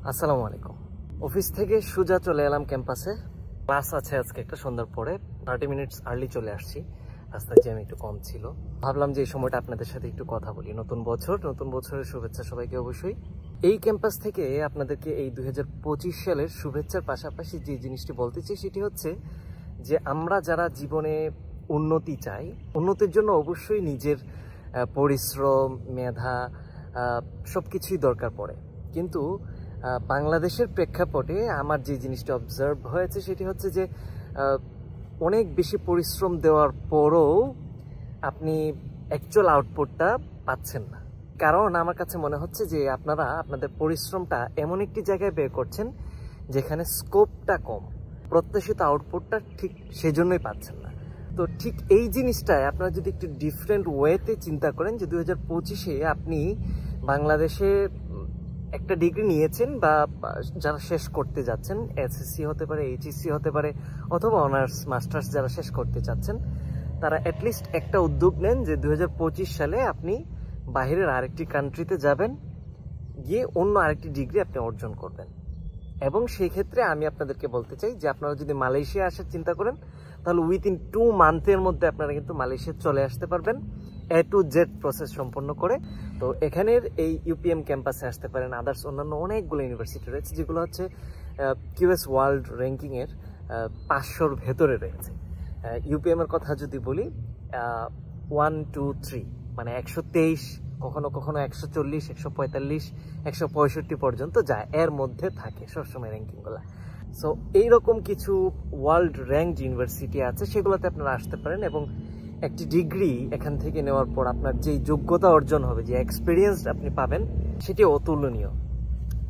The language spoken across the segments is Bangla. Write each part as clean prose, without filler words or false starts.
আসসালামু আলাইকুম। অফিস থেকে সোজা চলে এলাম ক্যাম্পাসে। ক্লাস আছে আজকে একটা সন্ধ্যার পরে। 30 মিনিটস আর্লি চলে আসছি, রাস্তায় জ্যাম একটু কম ছিল। ভাবলাম যে এই সময়টা আপনাদের সাথে একটু কথা বলি। নতুন বছরের শুভেচ্ছা সবাইকে অবশ্যই। এই ক্যাম্পাস থেকে আপনাদেরকে এই 2025 সালের শুভেচ্ছার পাশাপাশি যে জিনিসটি বলতে চাই সেটি হচ্ছে যে আমরা যারা জীবনে উন্নতি চাই, উন্নতির জন্য অবশ্যই নিজের পরিশ্রম, মেধা সবকিছুই দরকার পড়ে। কিন্তু বাংলাদেশের প্রেক্ষাপটে আমার যে জিনিসটা অবজার্ভ হয়েছে সেটি হচ্ছে যে অনেক বেশি পরিশ্রম দেওয়ার পরও আপনি অ্যাকচুয়াল আউটপুটটা পাচ্ছেন না। কারণ আমার কাছে মনে হচ্ছে যে আপনারা আপনাদের পরিশ্রমটা এমন একটি জায়গায় ব্যয় করছেন যেখানে স্কোপটা কম, প্রত্যাশিত আউটপুটটা ঠিক সেজন্যই পাচ্ছেন না। তো ঠিক এই জিনিসটায় আপনারা যদি একটু ডিফারেন্ট ওয়েতে চিন্তা করেন যে 2025-এ আপনি বাংলাদেশে একটা ডিগ্রি নিয়েছেন বা যারা শেষ করতে যাচ্ছেন, এসএসসি হতে পারে, এইচএসসি হতে পারে, অথবা অনার্স মাস্টার্স যারা শেষ করতে চাচ্ছেন, তারা অ্যাটলিস্ট একটা উদ্যোগ নেন যে 2025 সালে আপনি বাইরের আরেকটি কান্ট্রিতে যাবেন, গিয়ে অন্য আরেকটি ডিগ্রি আপনি অর্জন করবেন। এবং সেই ক্ষেত্রে আমি আপনাদেরকে বলতে চাই যে আপনারা যদি মালয়েশিয়া আসার চিন্তা করেন তাহলে উইথিন 2 মান্থের মধ্যে আপনারা কিন্তু মালয়েশিয়া চলে আসতে পারবেন A to Z প্রসেস সম্পন্ন করে। তো এখানের এই ইউপিএম ক্যাম্পাসে আসতে পারেন। আদার্স অন্যান্য অনেকগুলো ইউনিভার্সিটি রয়েছে যেগুলো হচ্ছে কিউএস ওয়ার্ল্ড র্যাঙ্কিংয়ের 500-র ভেতরে রয়েছে। ইউপিএম এর কথা যদি বলি 1, 2, 3 মানে 123, কখনো কখনো 140, 145, 165 পর্যন্ত যায়, এর মধ্যে থাকে সবসময় র্যাঙ্কিংগুলো। সো এইরকম কিছু ওয়ার্ল্ড র্যাঙ্কড ইউনিভার্সিটি আছে, সেগুলোতে আপনারা আসতে পারেন এবং একটি ডিগ্রি এখান থেকে নেওয়ার পর আপনার যেই যোগ্যতা অর্জন হবে, যে এক্সপিরিয়েন্স আপনি পাবেন, সেটি অতুলনীয়।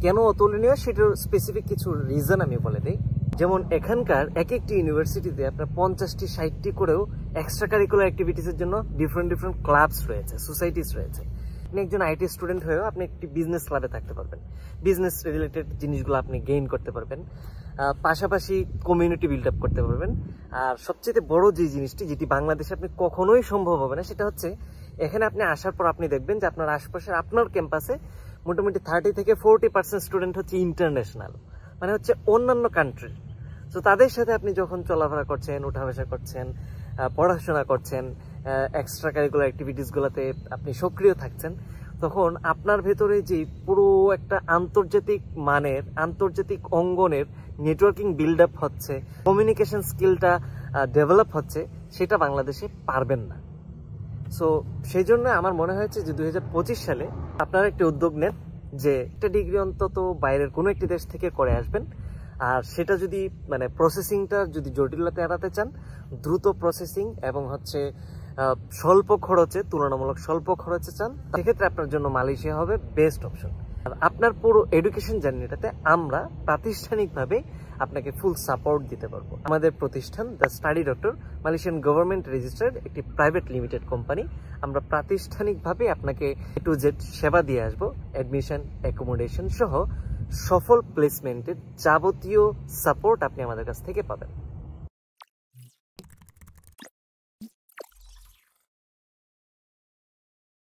কেন অতুলনীয় সেটার স্পেসিফিক কিছু রিজন আমি বলে দিই। যেমন এখানকার এক একটি ইউনিভার্সিটিতে আপনার 50টি 60টি করেও এক্সট্রা কারিকুলার অ্যাক্টিভিটিসের জন্য ডিফারেন্ট ক্লাবস রয়েছে, সোসাইটিস রয়েছে। আপনি একজন আইটি স্টুডেন্ট হয়েও আপনি একটি বিজনেস ক্লাবে থাকতে পারবেন, বিজনেস রিলেটেড জিনিসগুলো আপনি গেইন করতে পারবেন, পাশাপাশি কমিউনিটি বিল্ড আপ করতে পারবেন। আর সবচেয়ে বড় যে জিনিসটি, যেটি বাংলাদেশে আপনি কখনোই সম্ভব হবে না, সেটা হচ্ছে এখানে আপনি আসার পর আপনি দেখবেন যে আপনার আশপাশে আপনার ক্যাম্পাসে মোটামুটি 30 থেকে 40% স্টুডেন্ট হচ্ছে ইন্টারন্যাশনাল, মানে হচ্ছে অন্যান্য কান্ট্রির। তো তাদের সাথে আপনি যখন চলাফেরা করছেন, উঠা বসা করছেন, পড়াশোনা করছেন, এক্সট্রা কারিকুলার অ্যাক্টিভিটিসগুলোতে আপনি সক্রিয় থাকছেন, তখন আপনার ভেতরে যে পুরো একটা আন্তর্জাতিক মানের, আন্তর্জাতিক অঙ্গনের নেটওয়ার্কিং বিল্ড আপ হচ্ছে, কমিউনিকেশন স্কিলটা ডেভেলপ হচ্ছে, সেটা বাংলাদেশে পারবেন না। সো সেই জন্য আমার মনে হয়েছে যে 2025 সালে আপনারা একটি উদ্যোগ নেন যে একটা ডিগ্রি অন্তত বাইরের কোনো একটি দেশ থেকে করে আসবেন। আর সেটা যদি মানে প্রসেসিংটা যদি জটিলতা এড়াতে চান, দ্রুত প্রসেসিং এবং হচ্ছে স্বল্প খরচে, তুলনামূলক স্বল্প খরচে চান, সেক্ষেত্রে আপনার জন্য মালয়েশিয়া হবে বেস্ট অপশন। আর আপনার পুরো এডুকেশন জার্নিটাতে আমরা প্রাতিষ্ঠানিকভাবে আপনাকে ফুল সাপোর্ট দিতে পারবো। আমাদের প্রতিষ্ঠান the study doctor Malaysian government registered একটি প্রাইভেট লিমিটেড কোম্পানি। আমরা প্রাতিষ্ঠানিকভাবে আপনাকে A to Z সেবা দিয়ে আসবো, অ্যাডমিশন, অ্যাকোমোডেশন সহ সফল প্লেসমেন্টের যাবতীয় সাপোর্ট আপনি আমাদের কাছ থেকে পাবেন।